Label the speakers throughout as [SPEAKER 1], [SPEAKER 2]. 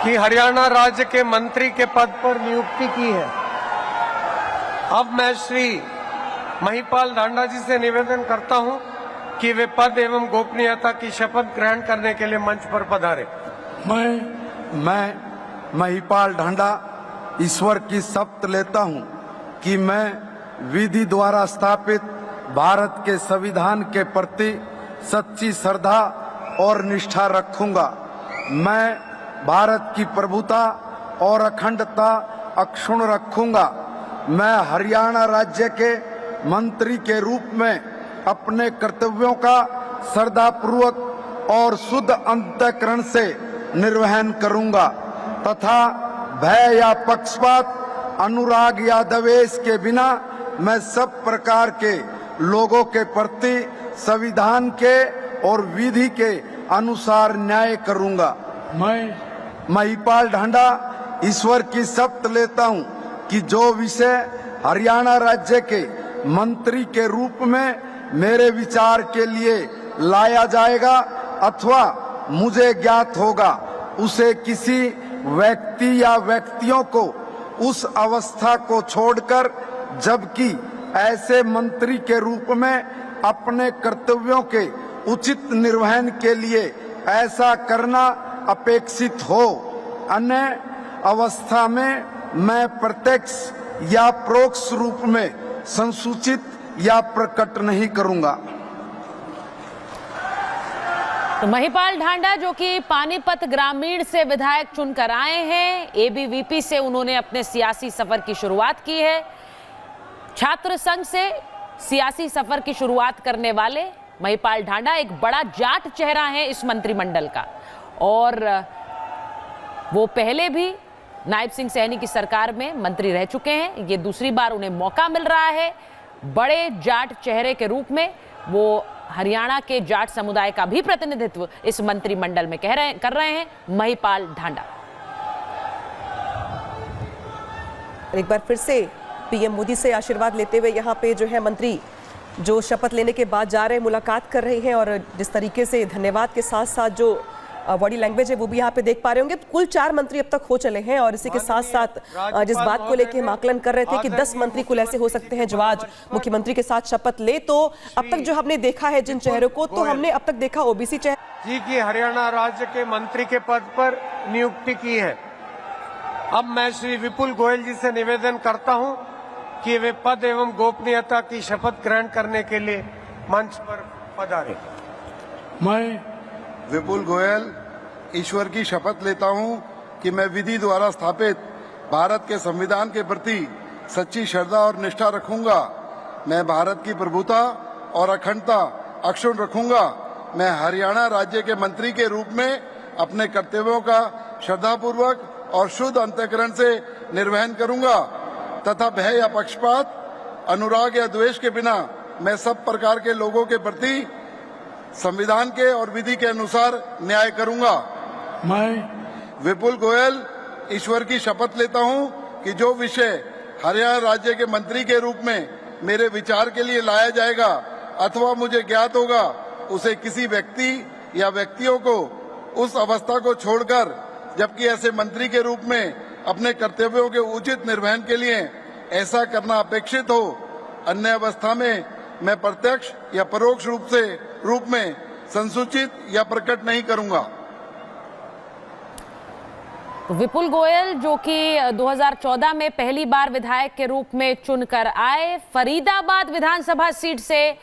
[SPEAKER 1] कि हरियाणा राज्य के मंत्री के पद पर नियुक्ति की है। अब मैं श्री महिपाल ढांडा जी से निवेदन करता हूं कि वे पद एवं गोपनीयता की शपथ ग्रहण करने के लिए मंच पर पधारे।
[SPEAKER 2] मैं महिपाल ढांडा ईश्वर की शपथ लेता हूं कि मैं विधि द्वारा स्थापित भारत के संविधान के प्रति सच्ची श्रद्धा और निष्ठा रखूंगा। मैं भारत की प्रभुता और अखंडता अक्षुण्ण रखूंगा। मैं हरियाणा राज्य के मंत्री के रूप में अपने कर्तव्यों का श्रद्धापूर्वक और शुद्ध अंतःकरण से निर्वहन करूंगा तथा भय या पक्षपात, अनुराग या द्वेष के बिना मैं सब प्रकार के लोगों के प्रति संविधान के और विधि के अनुसार न्याय करूंगा। मैं महिपाल ढांडा ईश्वर की शपथ लेता हूं कि जो विषय हरियाणा राज्य के मंत्री के रूप में मेरे विचार के लिए लाया जाएगा अथवा मुझे ज्ञात होगा, उसे किसी व्यक्ति या व्यक्तियों को उस अवस्था को छोड़कर, जबकि ऐसे मंत्री के रूप में अपने कर्तव्यों के उचित निर्वहन के लिए ऐसा करना अपेक्षित हो, अन्य अवस्था में मैं प्रत्यक्ष या परोक्ष रूप में संसूचित या प्रकट नहीं करूंगा।
[SPEAKER 3] तो महिपाल ढांडा जो कि पानीपत ग्रामीण से विधायक चुनकर आए हैं, एबीवीपी से उन्होंने अपने सियासी सफर की शुरुआत की है। छात्र संघ से सियासी सफर की शुरुआत करने वाले महिपाल ढांडा एक बड़ा जाट चेहरा है इस मंत्रिमंडल का, और वो पहले भी नायब सिंह सैनी की सरकार में मंत्री रह चुके हैं। ये दूसरी बार उन्हें मौका मिल रहा है। बड़े जाट चेहरे के रूप में वो हरियाणा के जाट समुदाय का भी प्रतिनिधित्व इस मंत्रिमंडल में कर रहे हैं महिपाल ढांडा।
[SPEAKER 4] एक बार फिर से पीएम मोदी से आशीर्वाद लेते हुए यहाँ पे जो है मंत्री जो शपथ लेने के बाद जा रहे हैं, मुलाकात कर रहे हैं, और जिस तरीके से धन्यवाद के साथ साथ जो बॉडी लैंग्वेज है वो भी यहाँ पे देख पा रहे होंगे। कुल 4 मंत्री अब तक हो चले हैं, और इसी के साथ साथ जिस बात को लेके हम आकलन कर रहे थे कि 10 मंत्री कुल ऐसे हो सकते हैं जो आज मुख्यमंत्री के साथ शपथ ले, तो अब तक जो हमने देखा है जिन चेहरों को, तो हमने अब तक देखा ओबीसी चेहरे
[SPEAKER 1] जी की हरियाणा राज्य के मंत्री के पद पर नियुक्ति की है। अब मैं श्री विपुल गोयल जी से निवेदन करता हूं कि वे पद एवं गोपनीयता की शपथ ग्रहण करने के लिए मंच पर पधारे।
[SPEAKER 2] मैं विपुल गोयल ईश्वर की शपथ लेता हूं कि मैं विधि द्वारा स्थापित भारत के संविधान के प्रति सच्ची श्रद्धा और निष्ठा रखूंगा। मैं भारत की प्रभुता और अखंडता अक्षुण्ण रखूंगा। मैं हरियाणा राज्य के मंत्री के रूप में अपने कर्तव्यों का श्रद्धापूर्वक और शुद्ध अंतःकरण से निर्वहन करूंगा तथा भय या पक्षपात, अनुराग या द्वेष के बिना मैं सब प्रकार के लोगों के प्रति संविधान के और विधि के अनुसार न्याय करूंगा। मैं विपुल गोयल ईश्वर की शपथ लेता हूं कि जो विषय हरियाणा राज्य के मंत्री के रूप में मेरे विचार के लिए लाया जाएगा अथवा मुझे ज्ञात होगा, उसे किसी व्यक्ति या व्यक्तियों को उस अवस्था को छोड़कर, जबकि ऐसे मंत्री के रूप में अपने कर्तव्यों के उचित निर्वहन के लिए ऐसा करना अपेक्षित हो, अन्य अवस्था में मैं प्रत्यक्ष या परोक्ष रूप में संसूचित या प्रकट नहीं करूंगा।
[SPEAKER 3] विपुल गोयल जो कि 2014 में पहली बार विधायक के रूप में चुनकर आए, फरीदाबाद विधानसभा सीट से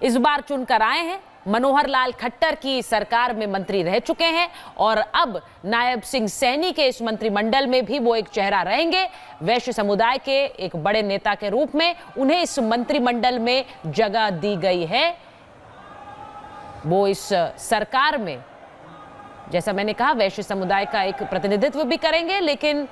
[SPEAKER 3] इस बार चुनकर आए हैं। मनोहर लाल खट्टर की सरकार में मंत्री रह चुके हैं, और अब नायब सिंह सैनी के इस मंत्रिमंडल में भी वो एक चेहरा रहेंगे। वैश्य समुदाय के एक बड़े नेता के रूप में उन्हें इस मंत्रिमंडल में जगह दी गई है। वो इस सरकार में, जैसा मैंने कहा, वैश्य समुदाय का एक प्रतिनिधित्व भी करेंगे, लेकिन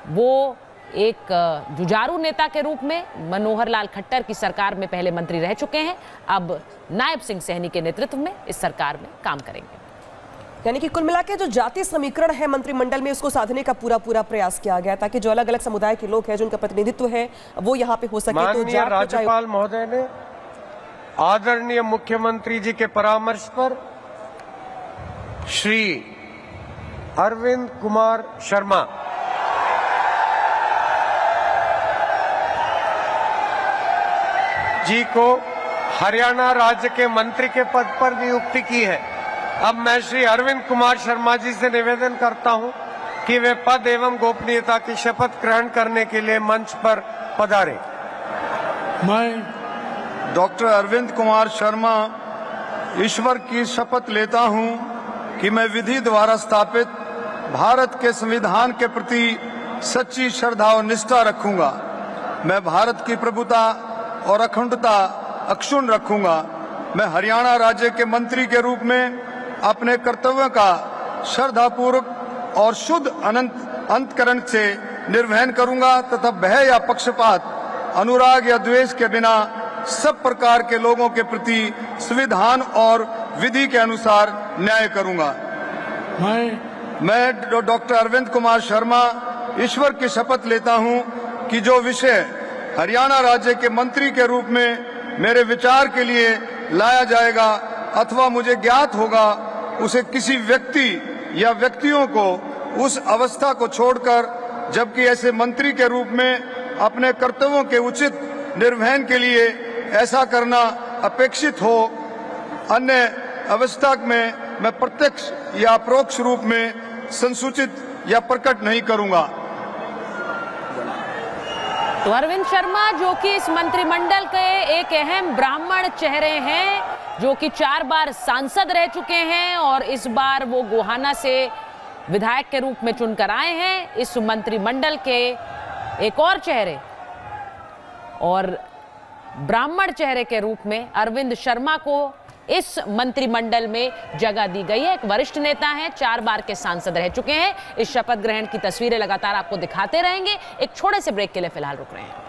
[SPEAKER 3] वो एक जुझारू नेता के रूप में मनोहर लाल खट्टर की सरकार में पहले मंत्री रह चुके हैं, अब नायब सिंह सैनी के नेतृत्व में इस सरकार में काम करेंगे।
[SPEAKER 4] यानी कि कुल मिला के जो जातीय समीकरण है मंत्रिमंडल में, उसको साधने का पूरा प्रयास किया गया ताकि जो अलग अलग समुदाय के लोग हैं, जो उनका प्रतिनिधित्व है, वो यहाँ पे हो सके। तो
[SPEAKER 1] राज्यपाल महोदय ने आदरणीय मुख्यमंत्री जी के परामर्श पर श्री अरविंद कुमार शर्मा। जी को हरियाणा राज्य के मंत्री के पद पर नियुक्ति की है। अब मैं श्री अरविंद कुमार शर्मा जी से निवेदन करता हूं कि वे पद एवं गोपनीयता की शपथ ग्रहण करने के लिए मंच पर पधारें।
[SPEAKER 5] मैं डॉक्टर अरविंद कुमार शर्मा ईश्वर की शपथ लेता हूं कि मैं विधि द्वारा स्थापित भारत के संविधान के प्रति सच्ची श्रद्धा और निष्ठा रखूंगा। मैं भारत की प्रभुता और अखंडता अक्षुण्ण रखूंगा। मैं हरियाणा राज्य के मंत्री के रूप में अपने कर्तव्यों का श्रद्धापूर्वक और शुद्ध अंतकरण से निर्वहन करूंगा तथा भय या पक्षपात, अनुराग या द्वेष के बिना सब प्रकार के लोगों के प्रति संविधान और विधि के अनुसार न्याय करूंगा। मैं डॉक्टर अरविंद कुमार शर्मा ईश्वर की शपथ लेता हूं कि जो विषय हरियाणा राज्य के मंत्री के रूप में मेरे विचार के लिए लाया जाएगा अथवा मुझे ज्ञात होगा, उसे किसी व्यक्ति या व्यक्तियों को उस अवस्था को छोड़कर, जबकि ऐसे मंत्री के रूप में अपने कर्तव्यों के उचित निर्वहन के लिए ऐसा करना अपेक्षित हो, अन्य अवस्था में मैं प्रत्यक्ष या अपरोक्ष रूप में संसूचित या प्रकट नहीं करूंगा।
[SPEAKER 3] तो अरविंद शर्मा जो कि इस मंत्रिमंडल के एक अहम ब्राह्मण चेहरे हैं, जो कि 4 बार सांसद रह चुके हैं और इस बार वो गोहाना से विधायक के रूप में चुनकर आए हैं। इस मंत्रिमंडल के एक और चेहरे और ब्राह्मण चेहरे के रूप में अरविंद शर्मा को इस मंत्रिमंडल में जगह दी गई है। एक वरिष्ठ नेता हैं, 4 बार के सांसद रह चुके हैं। इस शपथ ग्रहण की तस्वीरें लगातार आपको दिखाते रहेंगे। एक छोटे से ब्रेक के लिए फिलहाल रुक रहे हैं।